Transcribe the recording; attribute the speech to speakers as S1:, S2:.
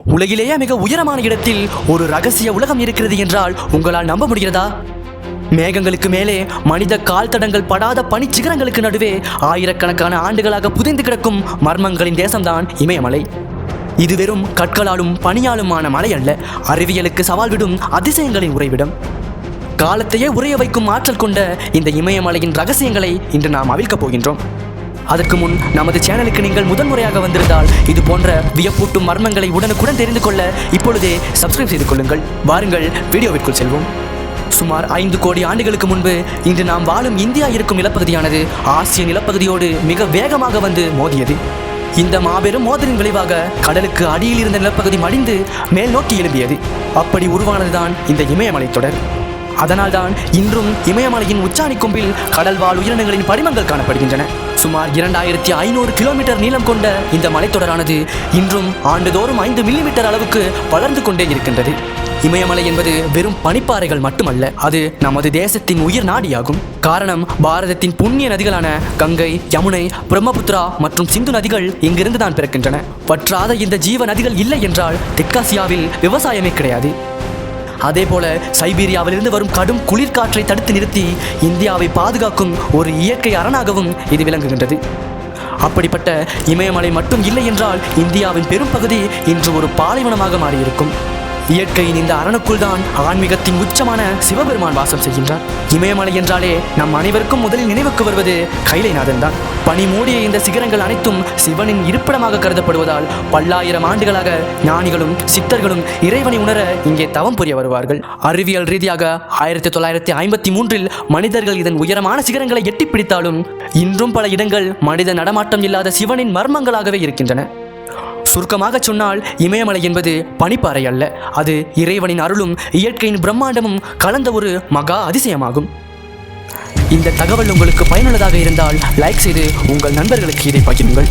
S1: உலகிலேயே மிக உயரமான இடத்தில் ஒரு ரகசிய உலகம் இருக்கிறது என்றால் உங்களால் நம்ப முடிகிறதா? மேகங்களுக்கு மேலே மனித கால் தடங்கள் படாத பனிச்சிகரங்களுக்கு நடுவே ஆயிரக்கணக்கான ஆண்டுகளாக புதைந்து கிடக்கும் மர்மங்களின் தேசம்தான் இமயமலை. இது வெறும் கற்களாலும் பனியாலுமான மலை அல்ல, அறிவியலுக்கு சவால் விடும் அதிசயங்களின் உறைவிடம். காலத்தையே உறைய வைக்கும் ஆற்றல் கொண்ட இந்த இமயமலையின் ரகசியங்களை இன்று நாம் அவிழ்க்கப் போகின்றோம். அதற்கு முன் நமது சேனலுக்கு நீங்கள் முதன்முறையாக வந்திருந்தால் இது போன்ற வியப்பூட்டும் மர்மங்களை உடனுக்குடன் தெரிந்து கொள்ள இப்பொழுதே சப்ஸ்கிரைப் செய்து கொள்ளுங்கள். வாருங்கள் வீடியோவிற்குள் செல்வோம். சுமார் 5 கோடி ஆண்டுகளுக்கு முன்பு இன்று நாம் வாழும் இந்தியா இருக்கும் நிலப்பகுதியானது ஆசிய நிலப்பகுதியோடு மிக வேகமாக வந்து மோதியது. இந்த மாபெரும் மோதலின் விளைவாக கடலுக்கு அடியில் இருந்த நிலப்பகுதி மடிந்து மேல் நோக்கி எழும்பியது. அப்படி உருவானதுதான் இந்த இமயமலை தொடர். அதனால்தான் இன்றும் இமயமலையின் உச்சாணி கொம்பில் கடல் வாழ் உயிரினங்களின் படிமங்கள் காணப்படுகின்றன. சுமார் 2500 கிலோமீட்டர் நீளம் கொண்ட இந்த மலைத்தொடரானது இன்றும் ஆண்டுதோறும் 5 மில்லிமீட்டர் அளவுக்கு வளர்ந்து கொண்டே இருக்கின்றது. இமயமலை என்பது வெறும் பனிப்பாறைகள் மட்டுமல்ல, அது நமது தேசத்தின் உயிர் நாடியாகும். காரணம், பாரதத்தின் புண்ணிய நதிகளான கங்கை, யமுனை, பிரம்மபுத்திரா மற்றும் சிந்து நதிகள் இங்கிருந்து தான் பிறக்கின்றன. வற்றாத இந்த ஜீவ நதிகள் இல்லை என்றால் தெற்காசியாவில் விவசாயமே கிடையாது. அதேபோல சைபீரியாவிலிருந்து வரும் கடும் குளிர்காற்றை தடுத்து நிறுத்தி இந்தியாவை பாதுகாக்கும் ஒரு இயற்கை அரணாகவும் இது விளங்குகின்றது. அப்படிப்பட்ட இமயமலை மட்டும் இல்லை என்றால் இந்தியாவின் பெரும் பகுதி இன்று ஒரு பாலைவனமாக மாறியிருக்கும். இயற்கையின் இந்த அரணுக்குள் தான் ஆன்மீகத்தின் உச்சமான சிவபெருமான் வாசம் செய்கின்றார். இமயமலை என்றாலே நம் அனைவருக்கும் முதலில் நினைவுக்கு வருவது கைலைநாதன் தான். பனி மூடிய இந்த சிகரங்கள் அனைத்தும் சிவனின் இருப்பிடமாக கருதப்படுவதால் பல்லாயிரம் ஆண்டுகளாக ஞானிகளும் சித்தர்களும் இறைவனை உணர இங்கே தவம் புரிய வருவார்கள். அறிவியல் ரீதியாக 1953 மனிதர்கள் இதன் உயரமான சிகரங்களை எட்டி பிடித்தாலும் இன்றும் பல இடங்கள் மனித நடமாட்டம் இல்லாத சிவனின் மர்மங்களாகவே இருக்கின்றன. சுருக்கமாக சொன்னால் இமயமலை என்பது பனிப்பாறை அல்ல, அது இறைவனின் அருளும் இயற்கையின் பிரம்மாண்டமும் கலந்த ஒரு மகா அதிசயமாகும். இந்த தகவல் உங்களுக்கு பயனுள்ளதாக இருந்தால் லைக் செய்து உங்கள் நண்பர்களுக்கு இதை பகிருங்கள்.